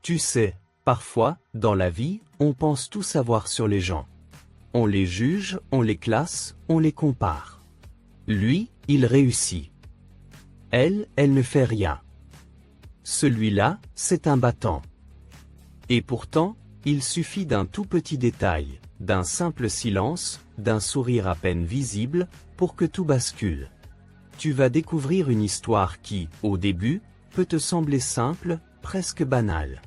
Tu sais, parfois, dans la vie, on pense tout savoir sur les gens. On les juge, on les classe, on les compare. Lui, il réussit. Elle ne fait rien. Celui-là, c'est un battant. Et pourtant, il suffit d'un tout petit détail, d'un simple silence, d'un sourire à peine visible, pour que tout bascule. Tu vas découvrir une histoire qui, au début, peut te sembler simple, presque banale.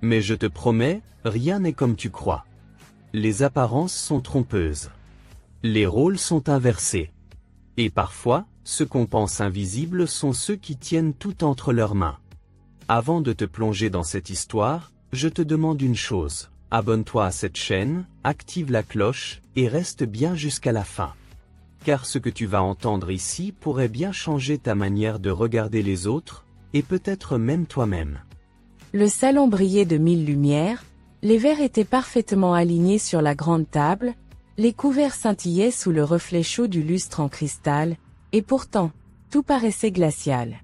Mais je te promets, rien n'est comme tu crois. Les apparences sont trompeuses. Les rôles sont inversés. Et parfois, ceux qu'on pense invisibles sont ceux qui tiennent tout entre leurs mains. Avant de te plonger dans cette histoire, je te demande une chose. Abonne-toi à cette chaîne, active la cloche, et reste bien jusqu'à la fin. Car ce que tu vas entendre ici pourrait bien changer ta manière de regarder les autres, et peut-être même toi-même. Le salon brillait de mille lumières, les verres étaient parfaitement alignés sur la grande table, les couverts scintillaient sous le reflet chaud du lustre en cristal, et pourtant, tout paraissait glacial.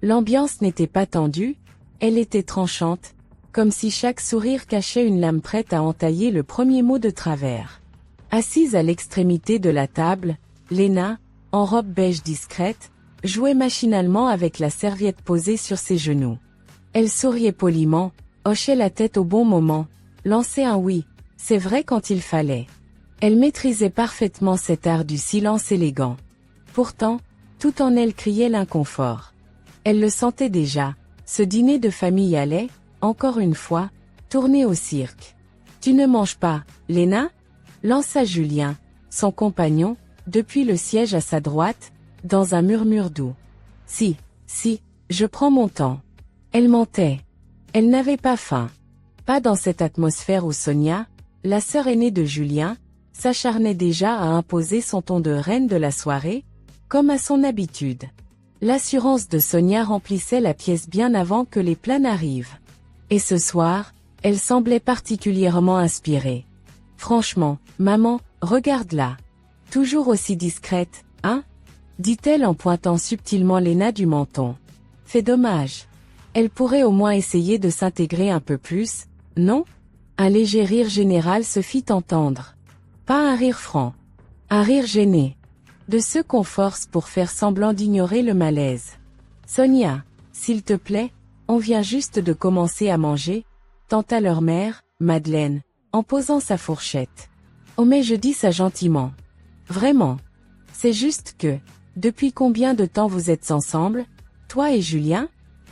L'ambiance n'était pas tendue, elle était tranchante, comme si chaque sourire cachait une lame prête à entailler le premier mot de travers. Assise à l'extrémité de la table, Léna, en robe beige discrète, jouait machinalement avec la serviette posée sur ses genoux. Elle souriait poliment, hochait la tête au bon moment, lançait un oui, c'est vrai quand il fallait. Elle maîtrisait parfaitement cet art du silence élégant. Pourtant, tout en elle criait l'inconfort. Elle le sentait déjà, ce dîner de famille allait, encore une fois, tourner au cirque. Tu ne manges pas, Léna ? Lança Julien, son compagnon, depuis le siège à sa droite, dans un murmure doux. Si, je prends mon temps. Elle mentait. Elle n'avait pas faim. Pas dans cette atmosphère où Sonia, la sœur aînée de Julien, s'acharnait déjà à imposer son ton de reine de la soirée, comme à son habitude. L'assurance de Sonia remplissait la pièce bien avant que les plats n'arrivent. Et ce soir, elle semblait particulièrement inspirée. Franchement, maman, regarde-la. Toujours aussi discrète, hein ? Dit-elle en pointant subtilement Léna du menton. C'est dommage. Elle pourrait au moins essayer de s'intégrer un peu plus, non ? Un léger rire général se fit entendre. Pas un rire franc. Un rire gêné. De ceux qu'on force pour faire semblant d'ignorer le malaise. Sonia, s'il te plaît, on vient juste de commencer à manger, tenta leur mère, Madeleine, en posant sa fourchette. Oh mais je dis ça gentiment. Vraiment. C'est juste que, depuis combien de temps vous êtes ensemble, toi et Julien ?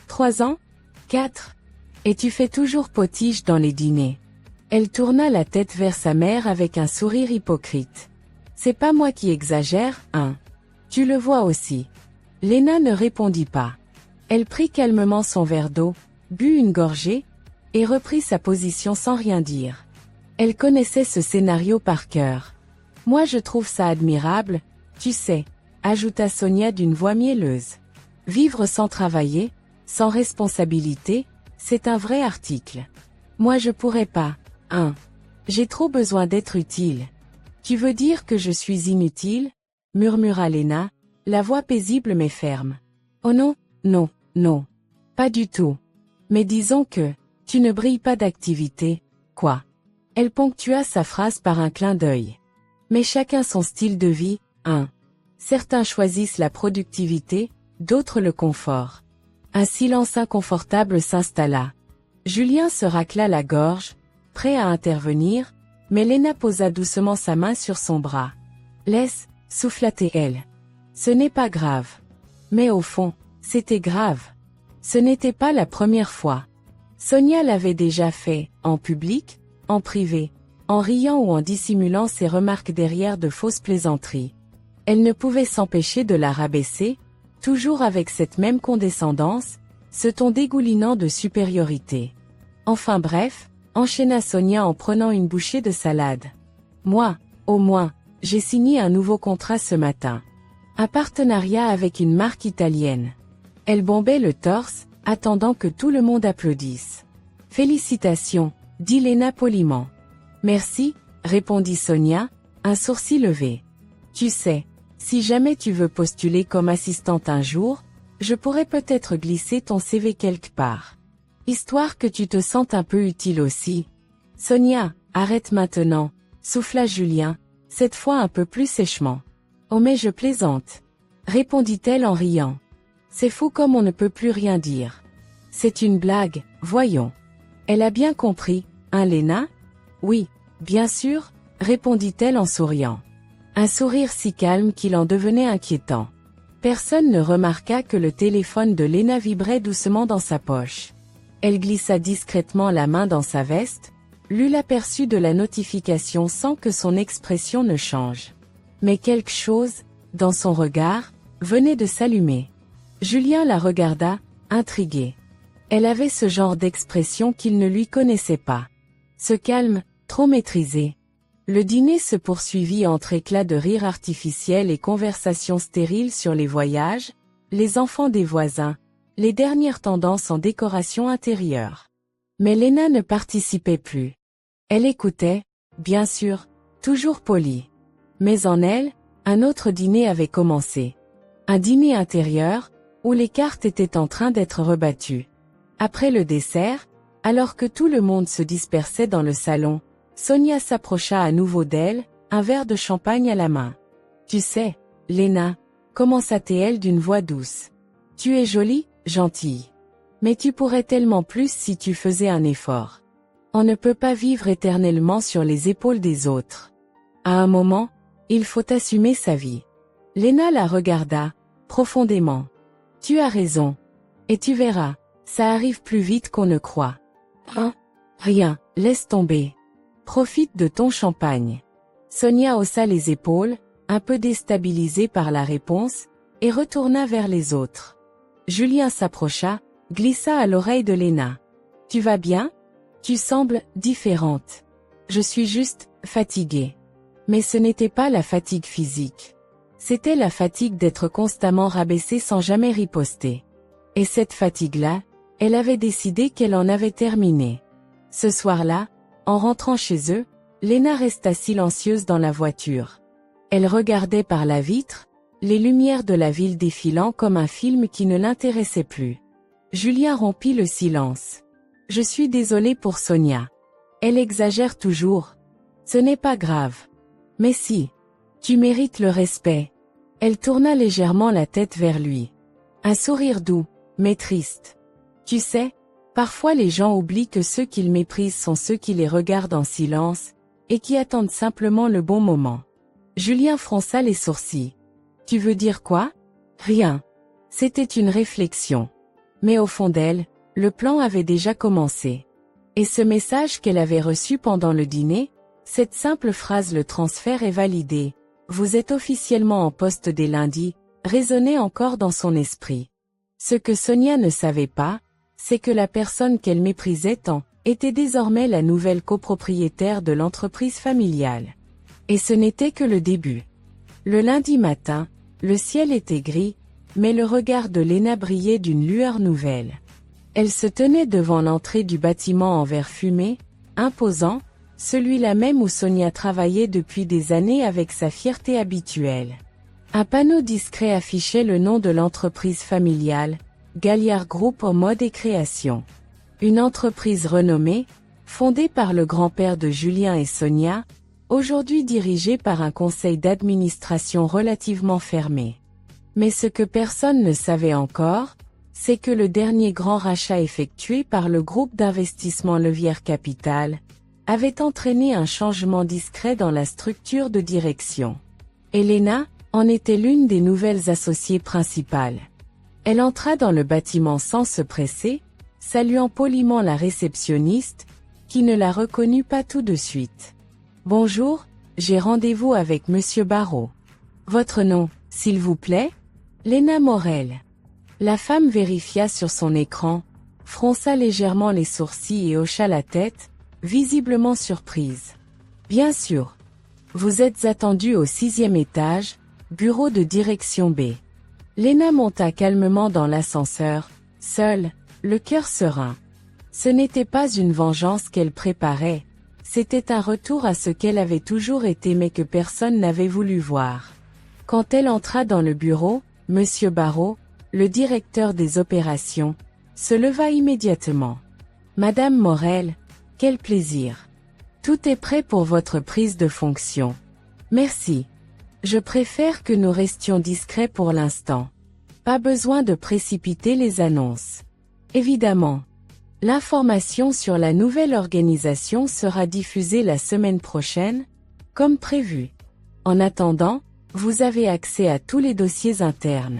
3 ans ? 4 ? Et tu fais toujours potiche dans les dîners. Elle tourna la tête vers sa mère avec un sourire hypocrite. C'est pas moi qui exagère, hein ? Tu le vois aussi. Léna ne répondit pas. Elle prit calmement son verre d'eau, but une gorgée, et reprit sa position sans rien dire. Elle connaissait ce scénario par cœur. Moi je trouve ça admirable, tu sais, ajouta Sonia d'une voix mielleuse. Vivre sans travailler, sans responsabilité, c'est un vrai article. Moi je pourrais pas, hein. J'ai trop besoin d'être utile. Tu veux dire que je suis inutile ? Murmura Léna, la voix paisible mais ferme. Oh non, non. Pas du tout. Mais disons que, tu ne brilles pas d'activité, quoi. Elle ponctua sa phrase par un clin d'œil. Mais chacun son style de vie, hein. Certains choisissent la productivité, d'autres le confort. Un silence inconfortable s'installa. Julien se racla la gorge, prêt à intervenir, mais Léna posa doucement sa main sur son bras. Laisse, souffla-t-elle. Ce n'est pas grave. Mais au fond, c'était grave. Ce n'était pas la première fois. Sonia l'avait déjà fait, en public, en privé, en riant ou en dissimulant ses remarques derrière de fausses plaisanteries. Elle ne pouvait s'empêcher de la rabaisser, toujours avec cette même condescendance, ce ton dégoulinant de supériorité. Enfin bref, enchaîna Sonia en prenant une bouchée de salade. Moi, au moins, j'ai signé un nouveau contrat ce matin. Un partenariat avec une marque italienne. Elle bombait le torse, attendant que tout le monde applaudisse. Félicitations, dit Léna poliment. Merci, répondit Sonia, un sourcil levé. Tu sais, si jamais tu veux postuler comme assistante un jour, je pourrais peut-être glisser ton CV quelque part. Histoire que tu te sentes un peu utile aussi. Sonia, arrête maintenant, souffla Julien, cette fois un peu plus sèchement. Oh mais je plaisante, répondit-elle en riant. C'est fou comme on ne peut plus rien dire. C'est une blague, voyons. Elle a bien compris, hein Léna? Oui, bien sûr, répondit-elle en souriant. Un sourire si calme qu'il en devenait inquiétant. Personne ne remarqua que le téléphone de Léna vibrait doucement dans sa poche. Elle glissa discrètement la main dans sa veste, lut l'aperçu de la notification sans que son expression ne change. Mais quelque chose, dans son regard, venait de s'allumer. Julien la regarda, intrigué. Elle avait ce genre d'expression qu'il ne lui connaissait pas. Ce calme, trop maîtrisé. Le dîner se poursuivit entre éclats de rire artificiels et conversations stériles sur les voyages, les enfants des voisins, les dernières tendances en décoration intérieure. Mais Léna ne participait plus. Elle écoutait, bien sûr, toujours polie. Mais en elle, un autre dîner avait commencé. Un dîner intérieur, où les cartes étaient en train d'être rebattues. Après le dessert, alors que tout le monde se dispersait dans le salon, Sonia s'approcha à nouveau d'elle, un verre de champagne à la main. « Tu sais, Léna, commença-t-elle d'une voix douce. Tu es jolie, gentille. Mais tu pourrais tellement plus si tu faisais un effort. On ne peut pas vivre éternellement sur les épaules des autres. À un moment, il faut assumer sa vie. » Léna la regarda, profondément. « Tu as raison. Et tu verras, ça arrive plus vite qu'on ne croit. »« Hein ? Rien, laisse tomber. Profite de ton champagne. » Sonia haussa les épaules, un peu déstabilisée par la réponse, et retourna vers les autres. Julien s'approcha, glissa à l'oreille de Léna. « Tu vas bien ? Tu sembles différente. »« Je suis juste fatiguée. » Mais ce n'était pas la fatigue physique. C'était la fatigue d'être constamment rabaissée sans jamais riposter. Et cette fatigue-là, elle avait décidé qu'elle en avait terminé. Ce soir-là, en rentrant chez eux, Léna resta silencieuse dans la voiture. Elle regardait par la vitre, les lumières de la ville défilant comme un film qui ne l'intéressait plus. Julien rompit le silence. « Je suis désolé pour Sonia. Elle exagère toujours. Ce n'est pas grave. Mais si. Tu mérites le respect. » Elle tourna légèrement la tête vers lui. Un sourire doux, mais triste. « Tu sais, parfois les gens oublient que ceux qu'ils méprisent sont ceux qui les regardent en silence, et qui attendent simplement le bon moment. » Julien fronça les sourcils. « Tu veux dire quoi ? » « Rien. C'était une réflexion. » Mais au fond d'elle, le plan avait déjà commencé. Et ce message qu'elle avait reçu pendant le dîner, cette simple phrase « Le transfert est validé. Vous êtes officiellement en poste dès lundi », résonnait encore dans son esprit. Ce que Sonia ne savait pas, c'est que la personne qu'elle méprisait tant, était désormais la nouvelle copropriétaire de l'entreprise familiale. Et ce n'était que le début. Le lundi matin, le ciel était gris, mais le regard de Léna brillait d'une lueur nouvelle. Elle se tenait devant l'entrée du bâtiment en verre fumé, imposant, celui-là même où Sonia travaillait depuis des années avec sa fierté habituelle. Un panneau discret affichait le nom de l'entreprise familiale, Galliard Group en mode et création. Une entreprise renommée, fondée par le grand-père de Julien et Sonia, aujourd'hui dirigée par un conseil d'administration relativement fermé. Mais ce que personne ne savait encore, c'est que le dernier grand rachat effectué par le groupe d'investissement Levière Capital avait entraîné un changement discret dans la structure de direction. Léna en était l'une des nouvelles associées principales. Elle entra dans le bâtiment sans se presser, saluant poliment la réceptionniste, qui ne la reconnut pas tout de suite. « Bonjour, j'ai rendez-vous avec Monsieur Barrault. Votre nom, s'il vous plaît ? » Léna Morel. La femme vérifia sur son écran, fronça légèrement les sourcils et hocha la tête, visiblement surprise. « Bien sûr. Vous êtes attendu au 6e étage, bureau de direction B. » Léna monta calmement dans l'ascenseur, seule, le cœur serein. Ce n'était pas une vengeance qu'elle préparait, c'était un retour à ce qu'elle avait toujours été mais que personne n'avait voulu voir. Quand elle entra dans le bureau, Monsieur Barrault, le directeur des opérations, se leva immédiatement. Madame Morel, quel plaisir. Tout est prêt pour votre prise de fonction. Merci. Je préfère que nous restions discrets pour l'instant. Pas besoin de précipiter les annonces. Évidemment. L'information sur la nouvelle organisation sera diffusée la semaine prochaine, comme prévu. En attendant, vous avez accès à tous les dossiers internes.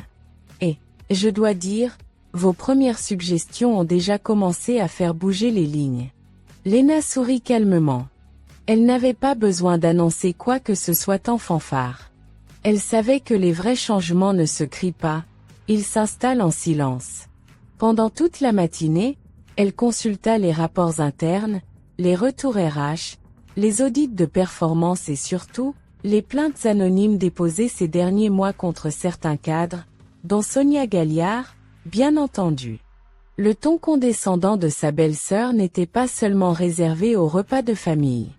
Et, je dois dire, vos premières suggestions ont déjà commencé à faire bouger les lignes. Léna sourit calmement. Elle n'avait pas besoin d'annoncer quoi que ce soit en fanfare. Elle savait que les vrais changements ne se crient pas, ils s'installent en silence. Pendant toute la matinée, elle consulta les rapports internes, les retours RH, les audits de performance et surtout, les plaintes anonymes déposées ces derniers mois contre certains cadres, dont Sonia Galliard, bien entendu. Le ton condescendant de sa belle-sœur n'était pas seulement réservé aux repas de famille.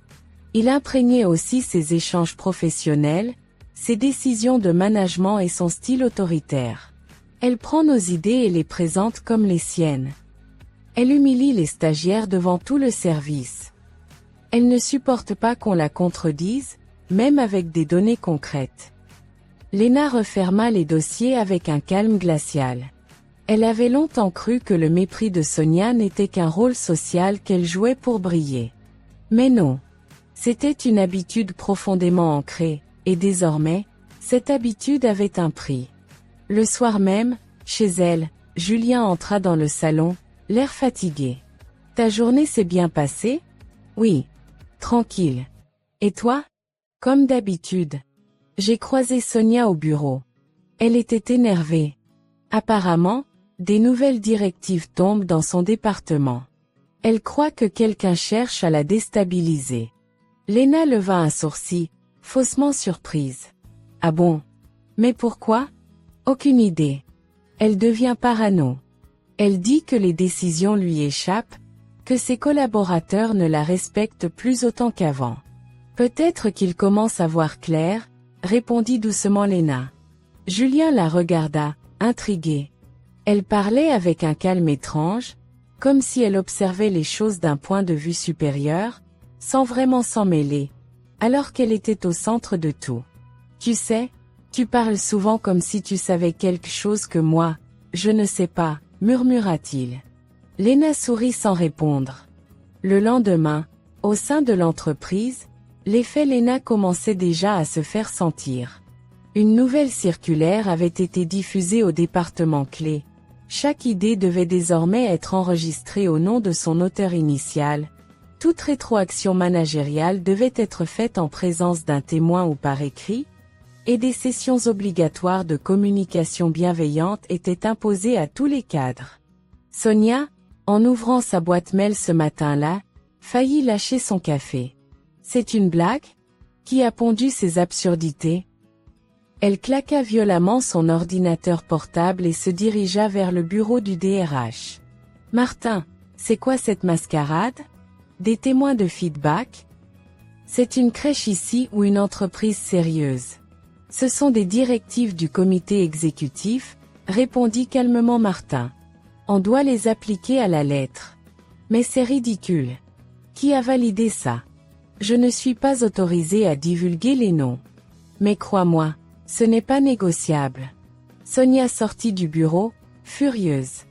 Il imprégnait aussi ses échanges professionnels, ses décisions de management et son style autoritaire. Elle prend nos idées et les présente comme les siennes. Elle humilie les stagiaires devant tout le service. Elle ne supporte pas qu'on la contredise, même avec des données concrètes. Léna referma les dossiers avec un calme glacial. Elle avait longtemps cru que le mépris de Sonia n'était qu'un rôle social qu'elle jouait pour briller. Mais non. C'était une habitude profondément ancrée, et désormais, cette habitude avait un prix. Le soir même, chez elle, Julien entra dans le salon, l'air fatigué. « Ta journée s'est bien passée ? » ?»« Oui. Tranquille. Et toi ? » ?»« Comme d'habitude. J'ai croisé Sonia au bureau. Elle était énervée. Apparemment, des nouvelles directives tombent dans son département. Elle croit que quelqu'un cherche à la déstabiliser. » Léna leva un sourcil, faussement surprise. « Ah bon ? Mais pourquoi ? » ?»« Aucune idée. Elle devient parano. Elle dit que les décisions lui échappent, que ses collaborateurs ne la respectent plus autant qu'avant. Peut-être qu'il commence à voir clair, répondit doucement Léna. Julien la regarda, intrigué. Elle parlait avec un calme étrange, comme si elle observait les choses d'un point de vue supérieur, sans vraiment s'en mêler, alors qu'elle était au centre de tout. Tu sais, tu parles souvent comme si tu savais quelque chose que moi, je ne sais pas, murmura-t-il. Léna sourit sans répondre. Le lendemain, au sein de l'entreprise, l'effet Léna commençait déjà à se faire sentir. Une nouvelle circulaire avait été diffusée au département clé. Chaque idée devait désormais être enregistrée au nom de son auteur initial. Toute rétroaction managériale devait être faite en présence d'un témoin ou par écrit, et des sessions obligatoires de communication bienveillante étaient imposées à tous les cadres. Sonia, en ouvrant sa boîte mail ce matin-là, faillit lâcher son café. C'est une blague ? Qui a pondu ces absurdités ? Elle claqua violemment son ordinateur portable et se dirigea vers le bureau du DRH. Martin, c'est quoi cette mascarade ? Des témoins de feedback ? C'est une crèche ici ou une entreprise sérieuse ? Ce sont des directives du comité exécutif, répondit calmement Martin. On doit les appliquer à la lettre. Mais c'est ridicule. Qui a validé ça ? Je ne suis pas autorisé à divulguer les noms. Mais crois-moi, ce n'est pas négociable. Sonia sortit du bureau, furieuse.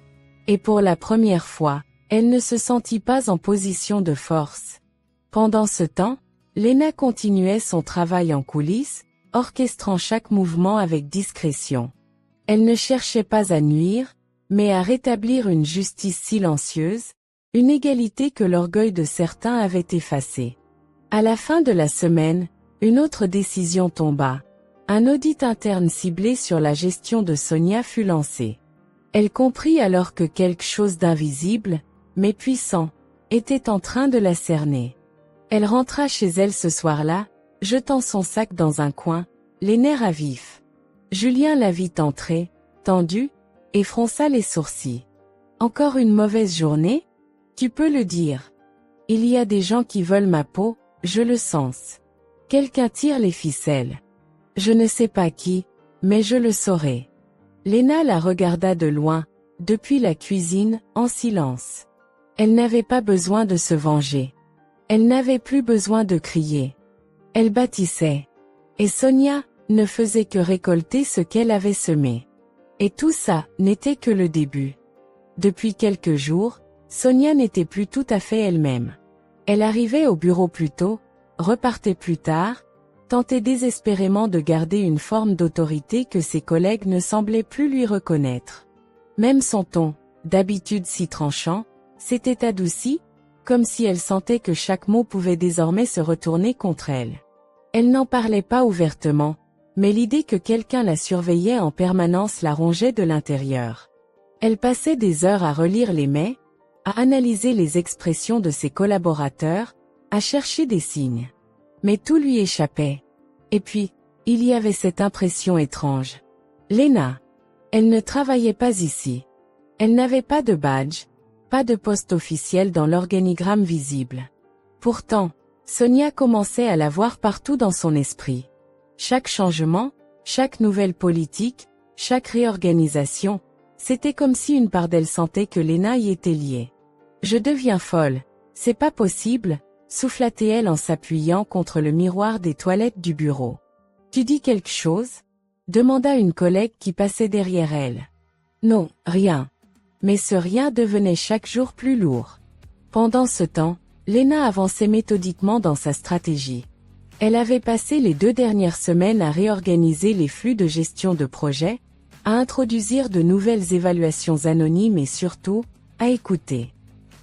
Et pour la première fois, elle ne se sentit pas en position de force. Pendant ce temps, Léna continuait son travail en coulisses, orchestrant chaque mouvement avec discrétion. Elle ne cherchait pas à nuire, mais à rétablir une justice silencieuse, une égalité que l'orgueil de certains avait effacée. À la fin de la semaine, une autre décision tomba. Un audit interne ciblé sur la gestion de Sonia fut lancé. Elle comprit alors que quelque chose d'invisible, mais puissant, était en train de la cerner. Elle rentra chez elle ce soir-là, jetant son sac dans un coin, les nerfs à vif. Julien la vit entrer, tendu, et fronça les sourcils. « Encore une mauvaise journée ? Tu peux le dire. Il y a des gens qui veulent ma peau, je le sens. Quelqu'un tire les ficelles. Je ne sais pas qui, mais je le saurai. » Léna la regarda de loin, depuis la cuisine, en silence. Elle n'avait pas besoin de se venger. Elle n'avait plus besoin de crier. Elle bâtissait. Et Sonia ne faisait que récolter ce qu'elle avait semé. Et tout ça n'était que le début. Depuis quelques jours, Sonia n'était plus tout à fait elle-même. Elle arrivait au bureau plus tôt, repartait plus tard, tentait désespérément de garder une forme d'autorité que ses collègues ne semblaient plus lui reconnaître. Même son ton, d'habitude si tranchant, s'était adouci, comme si elle sentait que chaque mot pouvait désormais se retourner contre elle. Elle n'en parlait pas ouvertement, mais l'idée que quelqu'un la surveillait en permanence la rongeait de l'intérieur. Elle passait des heures à relire les mails, à analyser les expressions de ses collaborateurs, à chercher des signes. Mais tout lui échappait. Et puis, il y avait cette impression étrange. Lena. Elle ne travaillait pas ici. Elle n'avait pas de badge, pas de poste officiel dans l'organigramme visible. Pourtant, Sonia commençait à la voir partout dans son esprit. Chaque changement, chaque nouvelle politique, chaque réorganisation, c'était comme si une part d'elle sentait que Lena y était liée. « Je deviens folle, c'est pas possible », souffla-t-elle en s'appuyant contre le miroir des toilettes du bureau. « Tu dis quelque chose ?» demanda une collègue qui passait derrière elle. « Non, rien. » Mais ce rien devenait chaque jour plus lourd. Pendant ce temps, Lena avançait méthodiquement dans sa stratégie. Elle avait passé les 2 dernières semaines à réorganiser les flux de gestion de projet, à introduire de nouvelles évaluations anonymes et surtout, à écouter.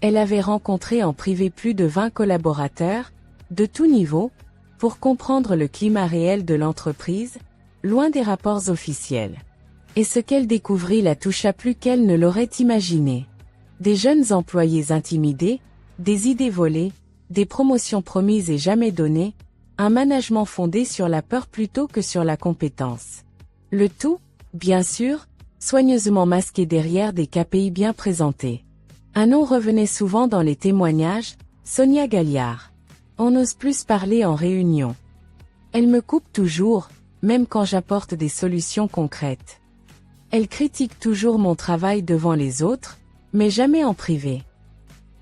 Elle avait rencontré en privé plus de 20 collaborateurs, de tous niveaux, pour comprendre le climat réel de l'entreprise, loin des rapports officiels. Et ce qu'elle découvrit la toucha plus qu'elle ne l'aurait imaginé. Des jeunes employés intimidés, des idées volées, des promotions promises et jamais données, un management fondé sur la peur plutôt que sur la compétence. Le tout, bien sûr, soigneusement masqué derrière des KPI bien présentés. Un nom revenait souvent dans les témoignages, Sonia Galliard. On n'ose plus parler en réunion. Elle me coupe toujours, même quand j'apporte des solutions concrètes. Elle critique toujours mon travail devant les autres, mais jamais en privé.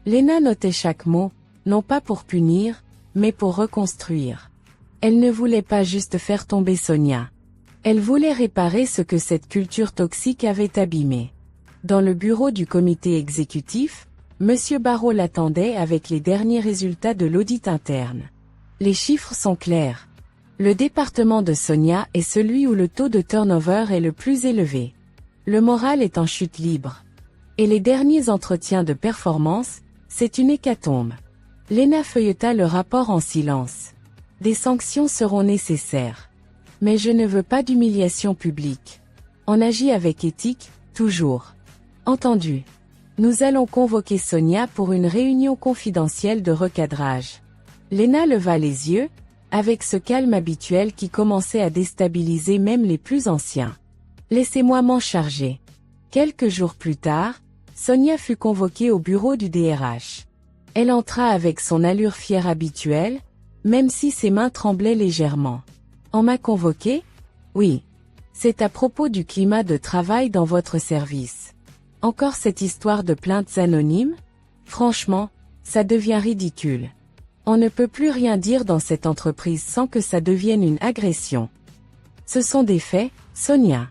Lena notait chaque mot, non pas pour punir, mais pour reconstruire. Elle ne voulait pas juste faire tomber Sonia. Elle voulait réparer ce que cette culture toxique avait abîmé. Dans le bureau du comité exécutif, Monsieur Barrault l'attendait avec les derniers résultats de l'audit interne. Les chiffres sont clairs. Le département de Sonia est celui où le taux de turnover est le plus élevé. Le moral est en chute libre. Et les derniers entretiens de performance, c'est une hécatombe. Lena feuilleta le rapport en silence. Des sanctions seront nécessaires. Mais je ne veux pas d'humiliation publique. On agit avec éthique, toujours. Entendu. Nous allons convoquer Sonia pour une réunion confidentielle de recadrage. Lena leva les yeux, avec ce calme habituel qui commençait à déstabiliser même les plus anciens. Laissez-moi m'en charger. Quelques jours plus tard, Sonia fut convoquée au bureau du DRH. Elle entra avec son allure fière habituelle, même si ses mains tremblaient légèrement. On m'a convoqué ? Oui. C'est à propos du climat de travail dans votre service. Encore cette histoire de plaintes anonymes ? Franchement, ça devient ridicule. On ne peut plus rien dire dans cette entreprise sans que ça devienne une agression. Ce sont des faits, Sonia.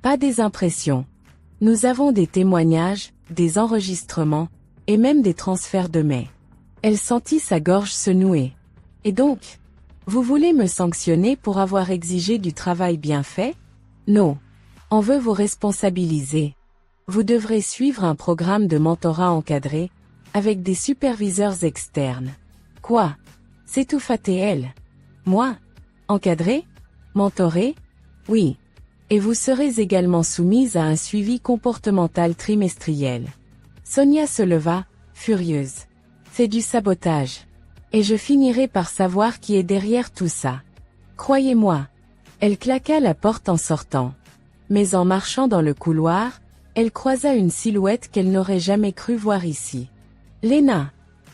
Pas des impressions. Nous avons des témoignages, des enregistrements, et même des transferts de mails. Elle sentit sa gorge se nouer. Et donc, vous voulez me sanctionner pour avoir exigé du travail bien fait ? Non. On veut vous responsabiliser. Vous devrez suivre un programme de mentorat encadré, avec des superviseurs externes. Quoi ? S'étouffa-t-elle. Moi ? Encadré ? Mentoré ? Oui. Et vous serez également soumise à un suivi comportemental trimestriel. Sonia se leva, furieuse. C'est du sabotage. Et je finirai par savoir qui est derrière tout ça. Croyez-moi. Elle claqua la porte en sortant. Mais en marchant dans le couloir, elle croisa une silhouette qu'elle n'aurait jamais cru voir ici. Lena.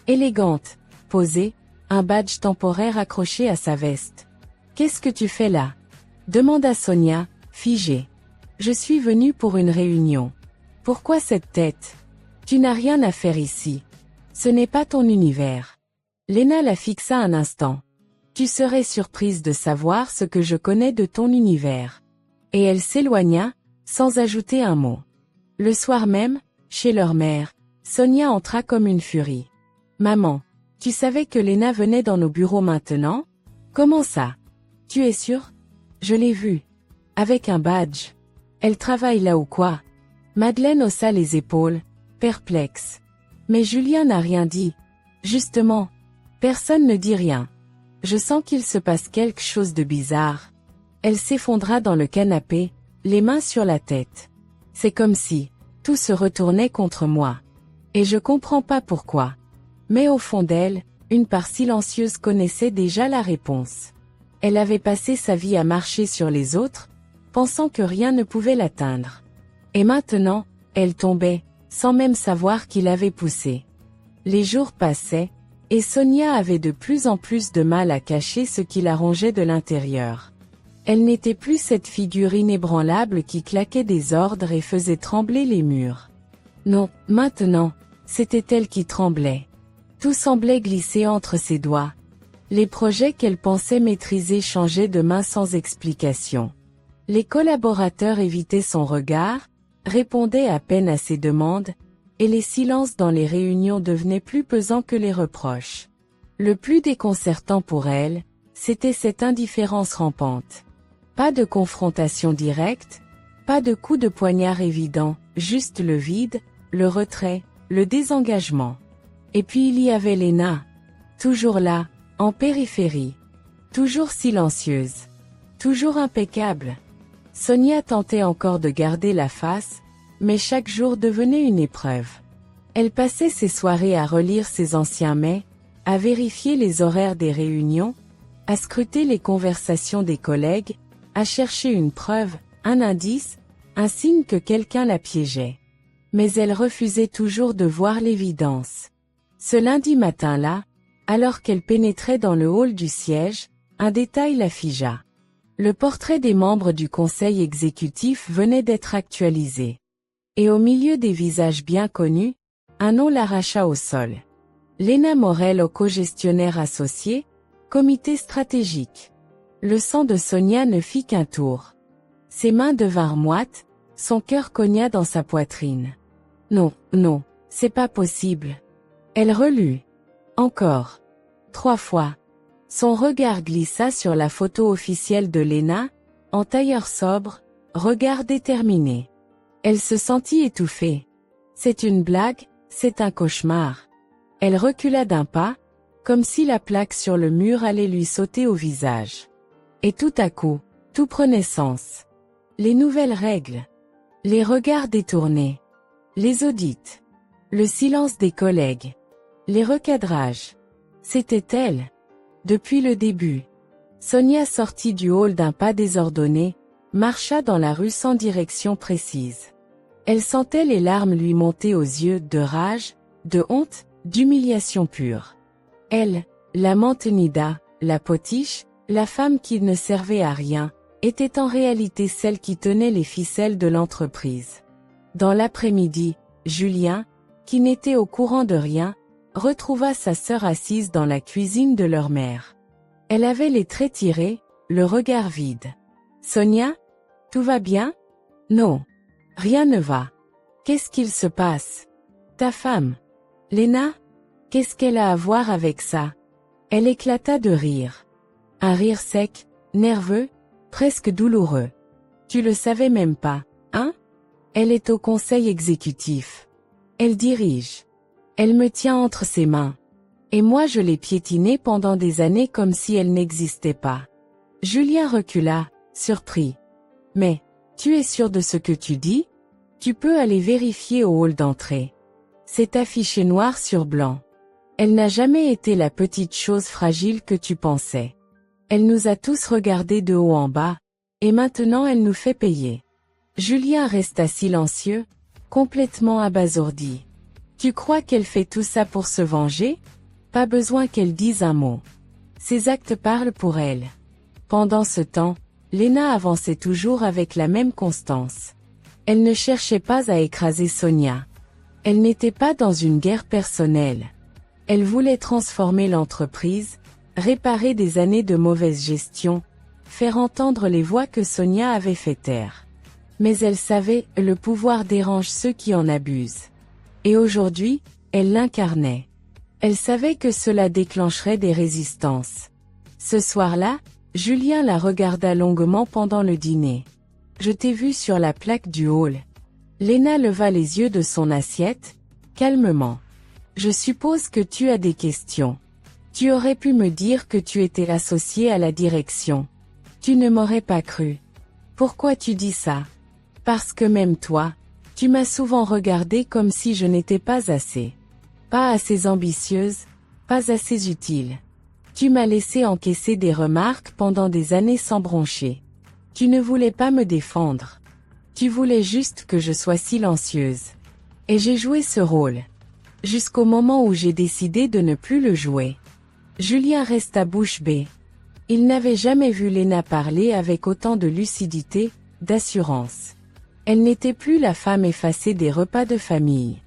Élégante, posée, un badge temporaire accroché à sa veste. Qu'est-ce que tu fais là ? Demanda Sonia, figée. Je suis venue pour une réunion. Pourquoi cette tête ? Tu n'as rien à faire ici. Ce n'est pas ton univers. Lena la fixa un instant. Tu serais surprise de savoir ce que je connais de ton univers. Et elle s'éloigna, sans ajouter un mot. Le soir même, chez leur mère, Sonia entra comme une furie. Maman, tu savais que Lena venait dans nos bureaux maintenant? Comment ça? Tu es sûre? Je l'ai vue. Avec un badge. Elle travaille là ou quoi? Madeleine haussa les épaules, perplexe. Mais Julien n'a rien dit. Justement. Personne ne dit rien. Je sens qu'il se passe quelque chose de bizarre. Elle s'effondra dans le canapé, les mains sur la tête. C'est comme si tout se retournait contre moi. Et je comprends pas pourquoi. Mais au fond d'elle, une part silencieuse connaissait déjà la réponse. Elle avait passé sa vie à marcher sur les autres, pensant que rien ne pouvait l'atteindre. Et maintenant, elle tombait, sans même savoir qui l'avait poussée. Les jours passaient, et Sonia avait de plus en plus de mal à cacher ce qui la rongeait de l'intérieur. Elle n'était plus cette figure inébranlable qui claquait des ordres et faisait trembler les murs. Non, maintenant, c'était elle qui tremblait. Tout semblait glisser entre ses doigts. Les projets qu'elle pensait maîtriser changeaient de main sans explication. Les collaborateurs évitaient son regard, répondaient à peine à ses demandes, et les silences dans les réunions devenaient plus pesants que les reproches. Le plus déconcertant pour elle, c'était cette indifférence rampante. Pas de confrontation directe, pas de coup de poignard évident, juste le vide, le retrait, le désengagement. Et puis il y avait Lena. Toujours là, en périphérie. Toujours silencieuse. Toujours impeccable. Sonia tentait encore de garder la face, mais chaque jour devenait une épreuve. Elle passait ses soirées à relire ses anciens mails, à vérifier les horaires des réunions, à scruter les conversations des collègues, à chercher une preuve, un indice, un signe que quelqu'un la piégeait. Mais elle refusait toujours de voir l'évidence. Ce lundi matin-là, alors qu'elle pénétrait dans le hall du siège, un détail la figea. Le portrait des membres du conseil exécutif venait d'être actualisé. Et au milieu des visages bien connus, un nom l'arracha au sol. Lena Morel au co-gestionnaire associé, comité stratégique. Le sang de Sonia ne fit qu'un tour. Ses mains devinrent moites, son cœur cogna dans sa poitrine. Non, non, c'est pas possible. Elle relut. Encore. 3 fois. Son regard glissa sur la photo officielle de Lena, en tailleur sobre, regard déterminé. Elle se sentit étouffée. C'est une blague, c'est un cauchemar. Elle recula d'un pas, comme si la plaque sur le mur allait lui sauter au visage. Et tout à coup, tout prenait sens. Les nouvelles règles. Les regards détournés. Les audits. Le silence des collègues. Les recadrages. C'était elle. Depuis le début. Sonia sortit du hall d'un pas désordonné, marcha dans la rue sans direction précise. Elle sentait les larmes lui monter aux yeux de rage, de honte, d'humiliation pure. Elle, la Mantenida, la potiche, la femme qui ne servait à rien, était en réalité celle qui tenait les ficelles de l'entreprise. Dans l'après-midi, Julien, qui n'était au courant de rien, retrouva sa sœur assise dans la cuisine de leur mère. Elle avait les traits tirés, le regard vide. « Sonia? Tout va bien? » « Non. Rien ne va. Qu'est-ce qu'il se passe? Ta femme? Lena? Qu'est-ce qu'elle a à voir avec ça? » Elle éclata de rire. Un rire sec, nerveux, presque douloureux. « Tu le savais même pas, hein? Elle est au conseil exécutif. Elle dirige. Elle me tient entre ses mains. Et moi je l'ai piétinée pendant des années comme si elle n'existait pas. » Julien recula, surpris. « Mais, tu es sûr de ce que tu dis? Tu peux aller vérifier au hall d'entrée. C'est affiché noir sur blanc. Elle n'a jamais été la petite chose fragile que tu pensais. Elle nous a tous regardés de haut en bas, et maintenant elle nous fait payer. » Julien resta silencieux, complètement abasourdi. « Tu crois qu'elle fait tout ça pour se venger? Pas besoin qu'elle dise un mot. Ses actes parlent pour elle. » Pendant ce temps, Lena avançait toujours avec la même constance. Elle ne cherchait pas à écraser Sonia. Elle n'était pas dans une guerre personnelle. Elle voulait transformer l'entreprise, réparer des années de mauvaise gestion, faire entendre les voix que Sonia avait fait taire. Mais elle savait, le pouvoir dérange ceux qui en abusent. Et aujourd'hui, elle l'incarnait. Elle savait que cela déclencherait des résistances. Ce soir-là, Julien la regarda longuement pendant le dîner. « Je t'ai vu sur la plaque du hall. » Léna leva les yeux de son assiette, calmement. « Je suppose que tu as des questions. Tu aurais pu me dire que tu étais associée à la direction. Tu ne m'aurais pas cru. Pourquoi tu dis ça? Parce que même toi, tu m'as souvent regardée comme si je n'étais pas assez. Pas assez ambitieuse, pas assez utile. Tu m'as laissé encaisser des remarques pendant des années sans broncher. Tu ne voulais pas me défendre. Tu voulais juste que je sois silencieuse. Et j'ai joué ce rôle. Jusqu'au moment où j'ai décidé de ne plus le jouer. » Julien resta bouche bée. Il n'avait jamais vu Léna parler avec autant de lucidité, d'assurance. Elle n'était plus la femme effacée des repas de famille.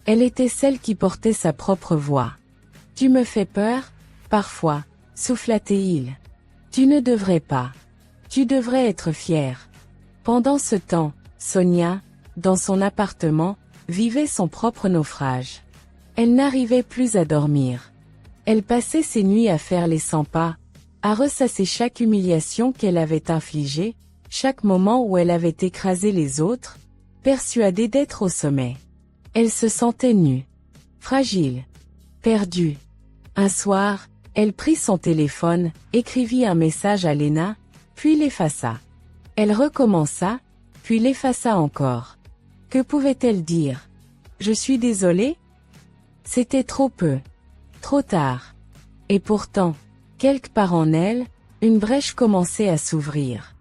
Elle était celle qui portait sa propre voix. « Tu me fais peur, parfois, » souffla-t-il. « Tu ne devrais pas. Tu devrais être fière. » Pendant ce temps, Sonia, dans son appartement, vivait son propre naufrage. Elle n'arrivait plus à dormir. Elle passait ses nuits à faire les 100 pas, à ressasser chaque humiliation qu'elle avait infligée, chaque moment où elle avait écrasé les autres, persuadée d'être au sommet. Elle se sentait nue, fragile, perdue. Un soir, elle prit son téléphone, écrivit un message à Léna, puis l'effaça. Elle recommença, puis l'effaça encore. Que pouvait-elle dire? Je suis désolée? C'était trop peu. Trop tard. Et pourtant, quelque part en elle, une brèche commençait à s'ouvrir.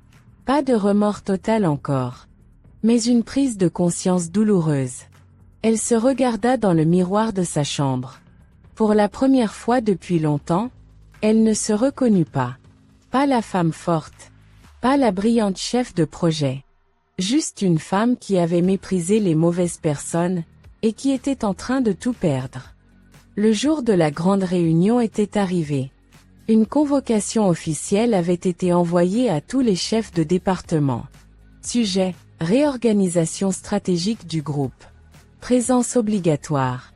Pas de remords total encore. Mais une prise de conscience douloureuse. Elle se regarda dans le miroir de sa chambre. Pour la première fois depuis longtemps, elle ne se reconnut pas. Pas la femme forte. Pas la brillante chef de projet. Juste une femme qui avait méprisé les mauvaises personnes, et qui était en train de tout perdre. Le jour de la grande réunion était arrivé. Une convocation officielle avait été envoyée à tous les chefs de département. Sujet: réorganisation stratégique du groupe. Présence obligatoire.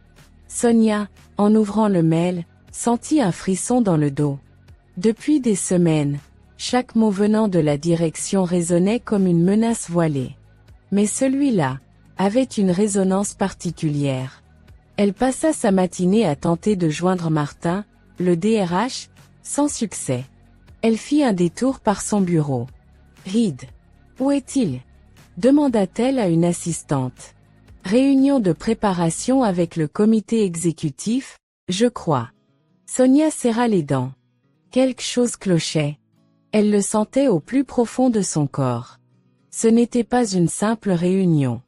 Sonia, en ouvrant le mail, sentit un frisson dans le dos. Depuis des semaines, chaque mot venant de la direction résonnait comme une menace voilée. Mais celui-là avait une résonance particulière. Elle passa sa matinée à tenter de joindre Martin, le DRH, sans succès. Elle fit un détour par son bureau. « Reed. Où est-il » demanda-t-elle à une assistante. « Réunion de préparation avec le comité exécutif, je crois. » Sonia serra les dents. Quelque chose clochait. Elle le sentait au plus profond de son corps. Ce n'était pas une simple réunion.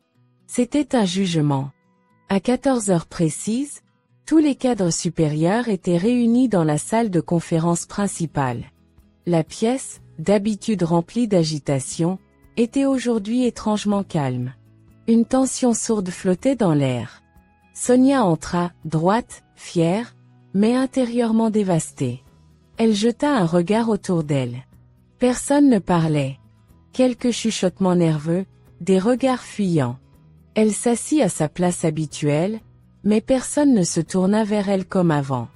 C'était un jugement. À 14 heures précises, tous les cadres supérieurs étaient réunis dans la salle de conférence principale. La pièce, d'habitude remplie d'agitation, était aujourd'hui étrangement calme. Une tension sourde flottait dans l'air. Sonia entra, droite, fière, mais intérieurement dévastée. Elle jeta un regard autour d'elle. Personne ne parlait. Quelques chuchotements nerveux, des regards fuyants. Elle s'assit à sa place habituelle, mais personne ne se tourna vers elle comme avant.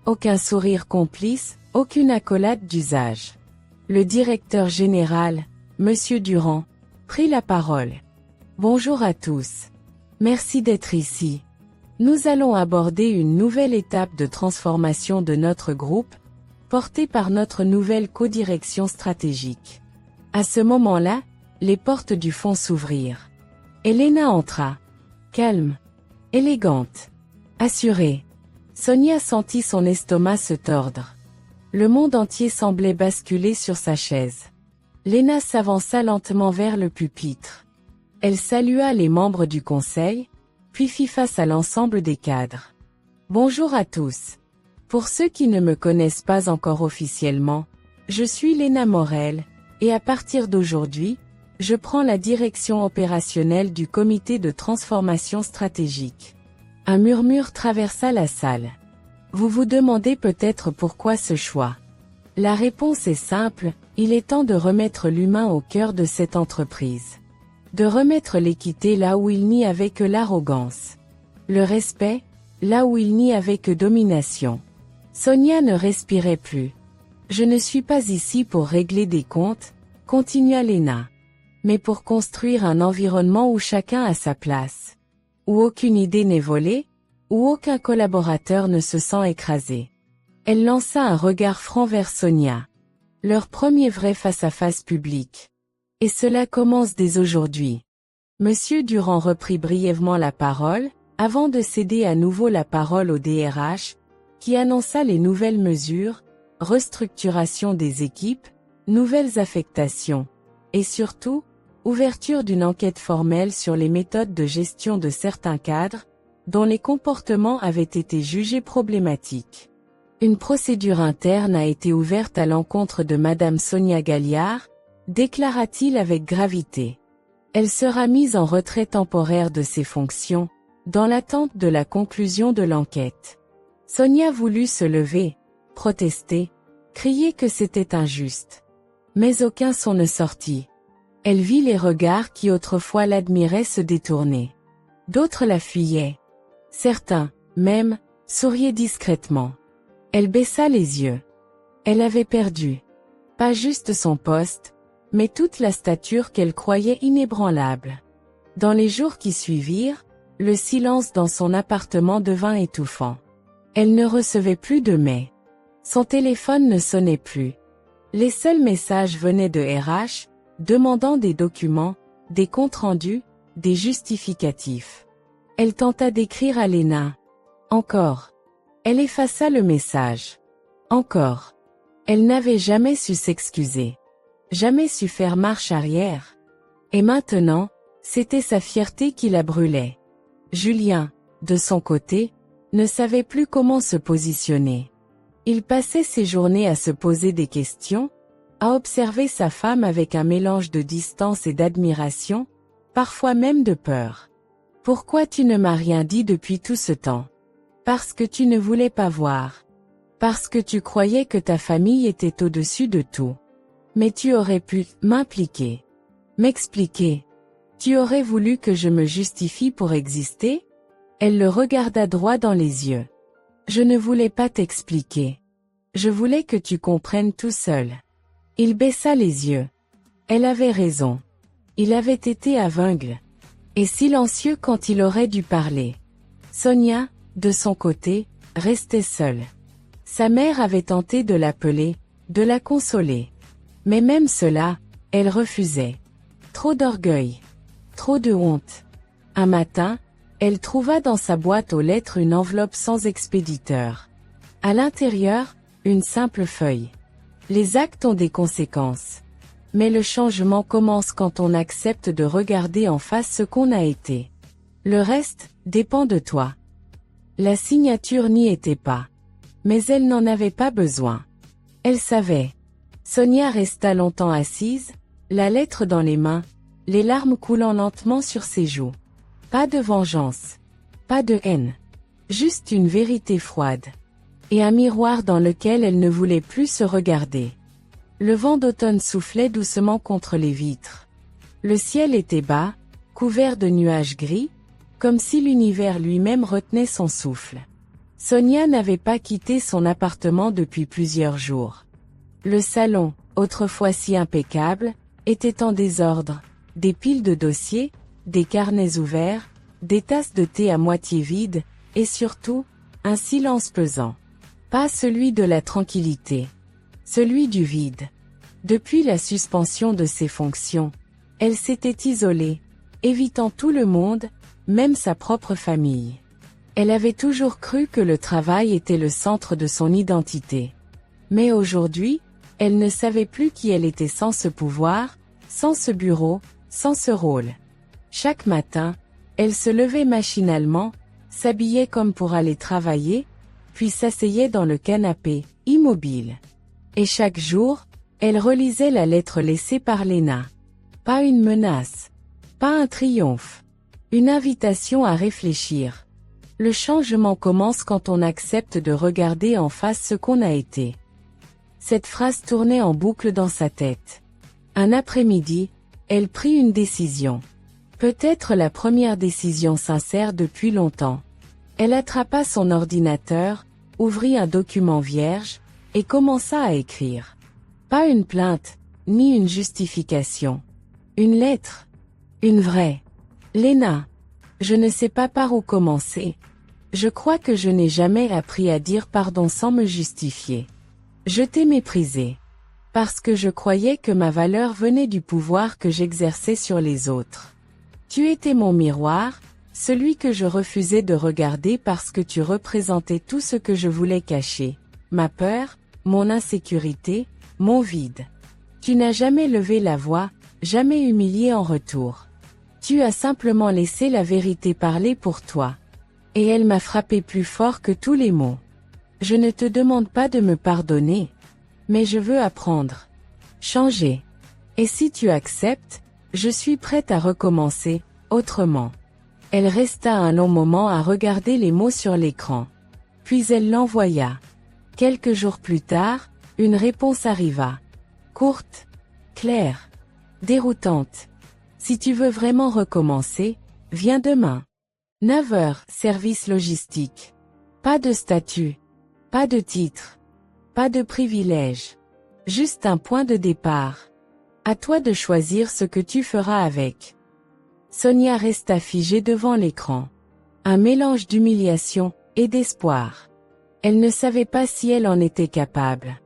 Aucun sourire complice, aucune accolade d'usage. Le directeur général, Monsieur Durand, prit la parole. Bonjour à tous. Merci d'être ici. Nous allons aborder une nouvelle étape de transformation de notre groupe, portée par notre nouvelle codirection stratégique. À ce moment-là, les portes du fond s'ouvrirent. Léna entra. Calme. Élégante. Assurée. Sonia sentit son estomac se tordre. Le monde entier semblait basculer sur sa chaise. Léna s'avança lentement vers le pupitre. Elle salua les membres du conseil, puis fit face à l'ensemble des cadres. Bonjour à tous. Pour ceux qui ne me connaissent pas encore officiellement, je suis Léna Morel, et à partir d'aujourd'hui, je prends la direction opérationnelle du comité de transformation stratégique. Un murmure traversa la salle. Vous vous demandez peut-être pourquoi ce choix. La réponse est simple, il est temps de remettre l'humain au cœur de cette entreprise. De remettre l'équité là où il n'y avait que l'arrogance. Le respect, là où il n'y avait que domination. Sonia ne respirait plus. Je ne suis pas ici pour régler des comptes, continua Lena. Mais pour construire un environnement où chacun a sa place. Où aucune idée n'est volée, où aucun collaborateur ne se sent écrasé. Elle lança un regard franc vers Sonia. Leur premier vrai face-à-face public. Et cela commence dès aujourd'hui. Monsieur Durand reprit brièvement la parole, avant de céder à nouveau la parole au DRH, qui annonça les nouvelles mesures, restructuration des équipes, nouvelles affectations, et surtout, ouverture d'une enquête formelle sur les méthodes de gestion de certains cadres, dont les comportements avaient été jugés problématiques. Une procédure interne a été ouverte à l'encontre de Madame Sonia Galliard, déclara-t-il avec gravité. Elle sera mise en retrait temporaire de ses fonctions, dans l'attente de la conclusion de l'enquête. Sonia voulut se lever, protester, crier que c'était injuste. Mais aucun son ne sortit. Elle vit les regards qui autrefois l'admiraient se détourner. D'autres la fuyaient. Certains, même, souriaient discrètement. Elle baissa les yeux. Elle avait perdu. Pas juste son poste, mais toute la stature qu'elle croyait inébranlable. Dans les jours qui suivirent, le silence dans son appartement devint étouffant. Elle ne recevait plus de mails. Son téléphone ne sonnait plus. Les seuls messages venaient de RH, demandant des documents, des comptes rendus, des justificatifs. Elle tenta d'écrire à Lena. Encore. Elle effaça le message. Encore. Elle n'avait jamais su s'excuser. Jamais su faire marche arrière. Et maintenant, c'était sa fierté qui la brûlait. Julien, de son côté, ne savait plus comment se positionner. Il passait ses journées à se poser des questions, à observer sa femme avec un mélange de distance et d'admiration, parfois même de peur. « Pourquoi tu ne m'as rien dit depuis tout ce temps ? Parce que tu ne voulais pas voir. Parce que tu croyais que ta famille était au-dessus de tout. Mais tu aurais pu m'impliquer. M'expliquer. Tu aurais voulu que je me justifie pour exister ? » Elle le regarda droit dans les yeux. « Je ne voulais pas t'expliquer. Je voulais que tu comprennes tout seul. » Il baissa les yeux. Elle avait raison. Il avait été aveugle. Et silencieux quand il aurait dû parler. Sonia, de son côté, restait seule. Sa mère avait tenté de l'appeler, de la consoler. Mais même cela, elle refusait. Trop d'orgueil. Trop de honte. Un matin, elle trouva dans sa boîte aux lettres une enveloppe sans expéditeur. À l'intérieur, une simple feuille. Les actes ont des conséquences. Mais le changement commence quand on accepte de regarder en face ce qu'on a été. Le reste dépend de toi. La signature n'y était pas. Mais elle n'en avait pas besoin. Elle savait. Sonia resta longtemps assise, la lettre dans les mains, les larmes coulant lentement sur ses joues. Pas de vengeance. Pas de haine. Juste une vérité froide. Et un miroir dans lequel elle ne voulait plus se regarder. Le vent d'automne soufflait doucement contre les vitres. Le ciel était bas, couvert de nuages gris, comme si l'univers lui-même retenait son souffle. Sonia n'avait pas quitté son appartement depuis plusieurs jours. Le salon, autrefois si impeccable, était en désordre, des piles de dossiers, des carnets ouverts, des tasses de thé à moitié vides, et surtout, un silence pesant. Pas celui de la tranquillité. Celui du vide. Depuis la suspension de ses fonctions, elle s'était isolée, évitant tout le monde, même sa propre famille. Elle avait toujours cru que le travail était le centre de son identité. Mais aujourd'hui, elle ne savait plus qui elle était sans ce pouvoir, sans ce bureau, sans ce rôle. Chaque matin, elle se levait machinalement, s'habillait comme pour aller travailler, puis s'asseyait dans le canapé, immobile. Et chaque jour, elle relisait la lettre laissée par Lena. Pas une menace. Pas un triomphe. Une invitation à réfléchir. Le changement commence quand on accepte de regarder en face ce qu'on a été. Cette phrase tournait en boucle dans sa tête. Un après-midi, elle prit une décision. Peut-être la première décision sincère depuis longtemps. Elle attrapa son ordinateur, ouvrit un document vierge, et commença à écrire. Pas une plainte, ni une justification. Une lettre. Une vraie. Léna. Je ne sais pas par où commencer. Je crois que je n'ai jamais appris à dire pardon sans me justifier. Je t'ai méprisé. Parce que je croyais que ma valeur venait du pouvoir que j'exerçais sur les autres. Tu étais mon miroir, celui que je refusais de regarder parce que tu représentais tout ce que je voulais cacher. Ma peur, mon insécurité, mon vide. Tu n'as jamais levé la voix, jamais humilié en retour. Tu as simplement laissé la vérité parler pour toi. Et elle m'a frappé plus fort que tous les mots. Je ne te demande pas de me pardonner. Mais je veux apprendre. Changer. Et si tu acceptes, je suis prête à recommencer, autrement. Elle resta un long moment à regarder les mots sur l'écran. Puis elle l'envoya. Quelques jours plus tard, une réponse arriva. Courte, claire, déroutante. Si tu veux vraiment recommencer, viens demain. 9 heures, service logistique. Pas de statut. Pas de titre. Pas de privilège. Juste un point de départ. À toi de choisir ce que tu feras avec. Sonia resta figée devant l'écran. Un mélange d'humiliation et d'espoir. Elle ne savait pas si elle en était capable.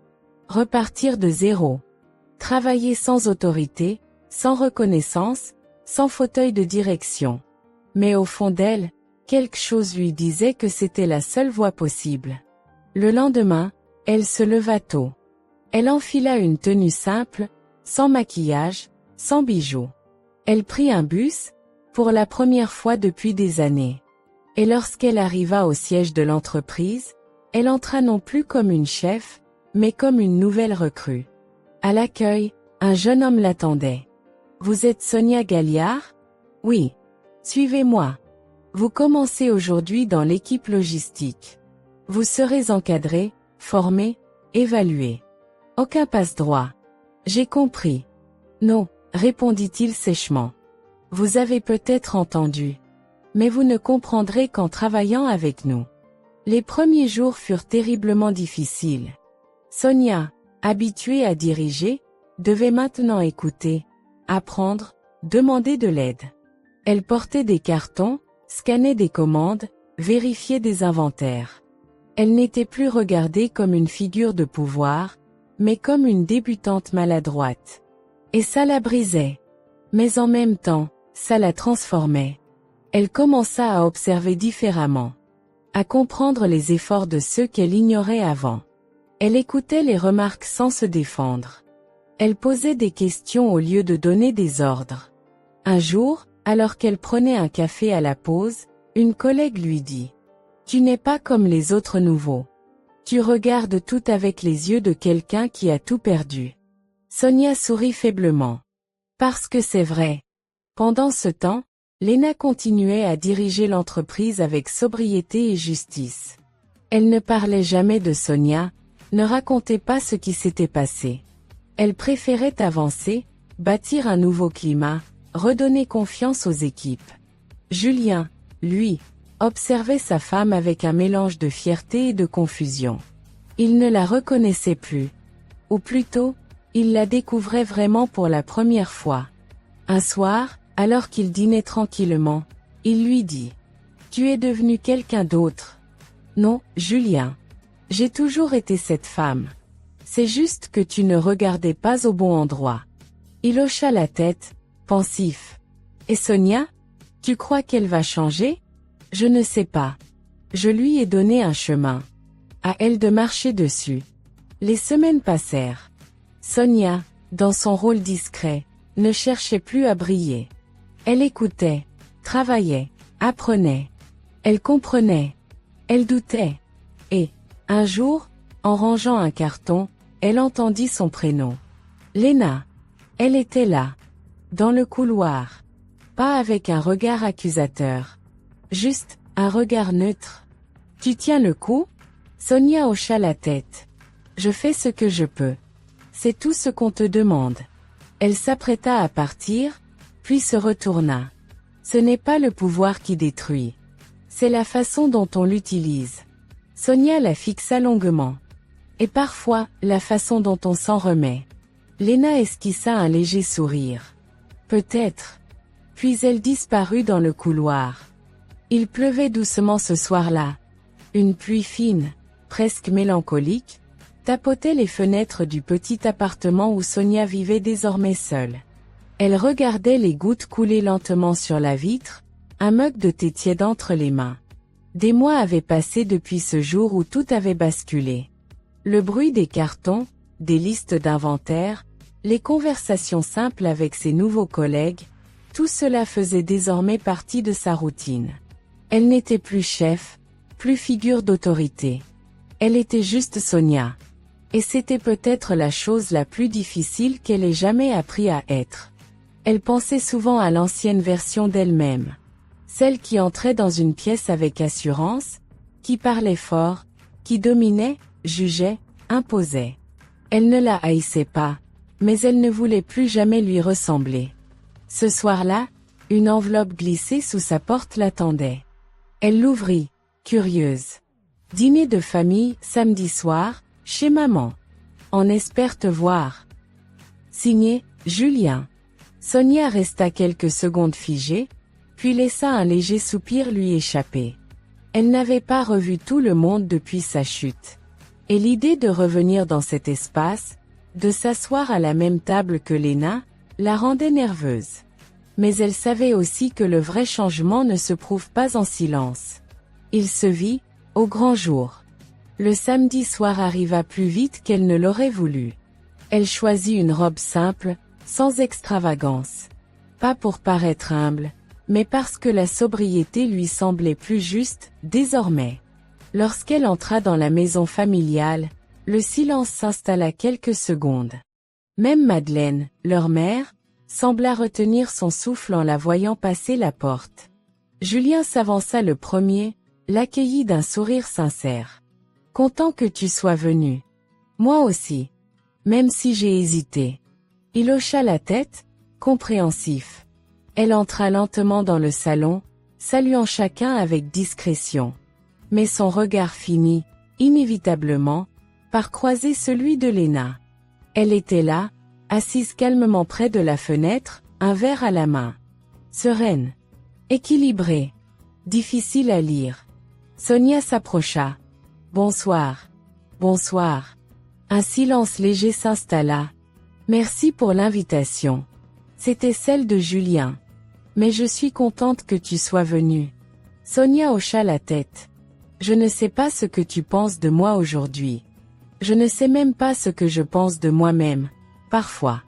Repartir de zéro. Travailler sans autorité, sans reconnaissance, sans fauteuil de direction. Mais au fond d'elle, quelque chose lui disait que c'était la seule voie possible. Le lendemain, elle se leva tôt. Elle enfila une tenue simple, sans maquillage, sans bijoux. Elle prit un bus, pour la première fois depuis des années. Et lorsqu'elle arriva au siège de l'entreprise, elle entra non plus comme une chef, mais comme une nouvelle recrue. À l'accueil, un jeune homme l'attendait. « Vous êtes Sonia Galliard ? Oui. Suivez-moi. Vous commencez aujourd'hui dans l'équipe logistique. Vous serez encadré, formé, évalué. Aucun passe-droit. J'ai compris. Non, répondit-il sèchement. Vous avez peut-être entendu. Mais vous ne comprendrez qu'en travaillant avec nous. Les premiers jours furent terriblement difficiles. Sonia, habituée à diriger, devait maintenant écouter, apprendre, demander de l'aide. Elle portait des cartons, scannait des commandes, vérifiait des inventaires. Elle n'était plus regardée comme une figure de pouvoir, mais comme une débutante maladroite. Et ça la brisait. Mais en même temps, ça la transformait. Elle commença à observer différemment. À comprendre les efforts de ceux qu'elle ignorait avant. Elle écoutait les remarques sans se défendre. Elle posait des questions au lieu de donner des ordres. Un jour, alors qu'elle prenait un café à la pause, une collègue lui dit « Tu n'es pas comme les autres nouveaux. Tu regardes tout avec les yeux de quelqu'un qui a tout perdu. » Sonia sourit faiblement. Parce que c'est vrai. Pendant ce temps, Léna continuait à diriger l'entreprise avec sobriété et justice. Elle ne parlait jamais de Sonia, ne racontait pas ce qui s'était passé. Elle préférait avancer, bâtir un nouveau climat, redonner confiance aux équipes. Julien, lui, observait sa femme avec un mélange de fierté et de confusion. Il ne la reconnaissait plus. Ou plutôt, il la découvrait vraiment pour la première fois. Un soir, alors qu'il dînait tranquillement, il lui dit « Tu es devenu quelqu'un d'autre. » « Non, Julien. J'ai toujours été cette femme. C'est juste que tu ne regardais pas au bon endroit. » Il hocha la tête, pensif. « Et Sonia? Tu crois qu'elle va changer? Je ne sais pas. Je lui ai donné un chemin. À elle de marcher dessus. » Les semaines passèrent. Sonia, dans son rôle discret, ne cherchait plus à briller. Elle écoutait, travaillait, apprenait. Elle comprenait. Elle doutait. Et, un jour, en rangeant un carton, elle entendit son prénom. Léna. Elle était là. Dans le couloir. Pas avec un regard accusateur. Juste, Un regard neutre. Tu tiens le coup? Sonia hocha la tête. Je fais ce que je peux. C'est tout ce qu'on te demande. Elle s'apprêta à partir, puis se retourna. Ce n'est pas le pouvoir qui détruit. C'est la façon dont on l'utilise. Sonia la fixa longuement. Et parfois, la façon dont on s'en remet. Léna esquissa un léger sourire. Peut-être. Puis elle disparut dans le couloir. Il pleuvait doucement ce soir-là. Une pluie fine, presque mélancolique, tapotait les fenêtres du petit appartement où Sonia vivait désormais seule. Elle regardait les gouttes couler lentement sur la vitre, un mug de thé tiède entre les mains. Des mois avaient passé depuis ce jour où tout avait basculé. Le bruit des cartons, des listes d'inventaire, les conversations simples avec ses nouveaux collègues, tout cela faisait désormais partie de sa routine. Elle n'était plus chef, plus figure d'autorité. Elle était juste Sonia. Et c'était peut-être la chose la plus difficile qu'elle ait jamais appris à être. Elle pensait souvent à l'ancienne version d'elle-même. Celle qui entrait dans une pièce avec assurance, qui parlait fort, qui dominait, jugeait, imposait. Elle ne la haïssait pas, mais elle ne voulait plus jamais lui ressembler. Ce soir-là, une enveloppe glissée sous sa porte l'attendait. Elle l'ouvrit, curieuse. Dîner de famille, samedi soir, chez maman. On espère te voir. Signé, Julien. Sonia resta quelques secondes figée, puis laissa un léger soupir lui échapper. Elle n'avait pas revu tout le monde depuis sa chute. Et l'idée de revenir dans cet espace, de s'asseoir à la même table que Léna, la rendait nerveuse. Mais elle savait aussi que le vrai changement ne se prouve pas en silence. Il se vit, au grand jour. Le samedi soir arriva plus vite qu'elle ne l'aurait voulu. Elle choisit une robe simple, sans extravagance. Pas pour paraître humble, mais parce que la sobriété lui semblait plus juste, désormais. Lorsqu'elle entra dans la maison familiale, le silence s'installa quelques secondes. Même Madeleine, leur mère, sembla retenir son souffle en la voyant passer la porte. Julien s'avança le premier, l'accueillit d'un sourire sincère. « Content que tu sois venu. Moi aussi. Même si j'ai hésité. » Il hocha la tête, compréhensif. Elle entra lentement dans le salon, saluant chacun avec discrétion. Mais son regard finit, inévitablement, par croiser celui de Léna. Elle était là, assise calmement près de la fenêtre, un verre à la main. Sereine. Équilibrée. Difficile à lire. Sonia s'approcha. « Bonsoir. Bonsoir. » Un silence léger s'installa. « Merci pour l'invitation. » C'était celle de Julien. « Mais je suis contente que tu sois venu. » Sonia hocha la tête. « Je ne sais pas ce que tu penses de moi aujourd'hui. Je ne sais même pas ce que je pense de moi-même, parfois.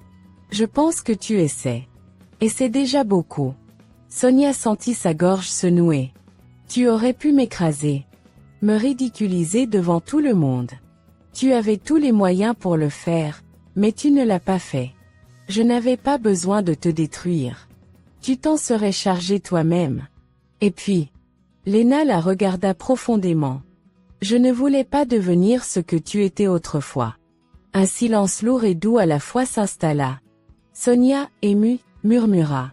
Je pense que tu essaies. Et c'est déjà beaucoup. » Sonia sentit sa gorge se nouer. « Tu aurais pu m'écraser. Me ridiculiser devant tout le monde. Tu avais tous les moyens pour le faire, mais tu ne l'as pas fait. Je n'avais pas besoin de te détruire. Tu t'en serais chargé toi-même. Et puis, Léna la regarda profondément. Je ne voulais pas devenir ce que tu étais autrefois. Un silence lourd et doux à la fois s'installa. Sonia, émue, murmura.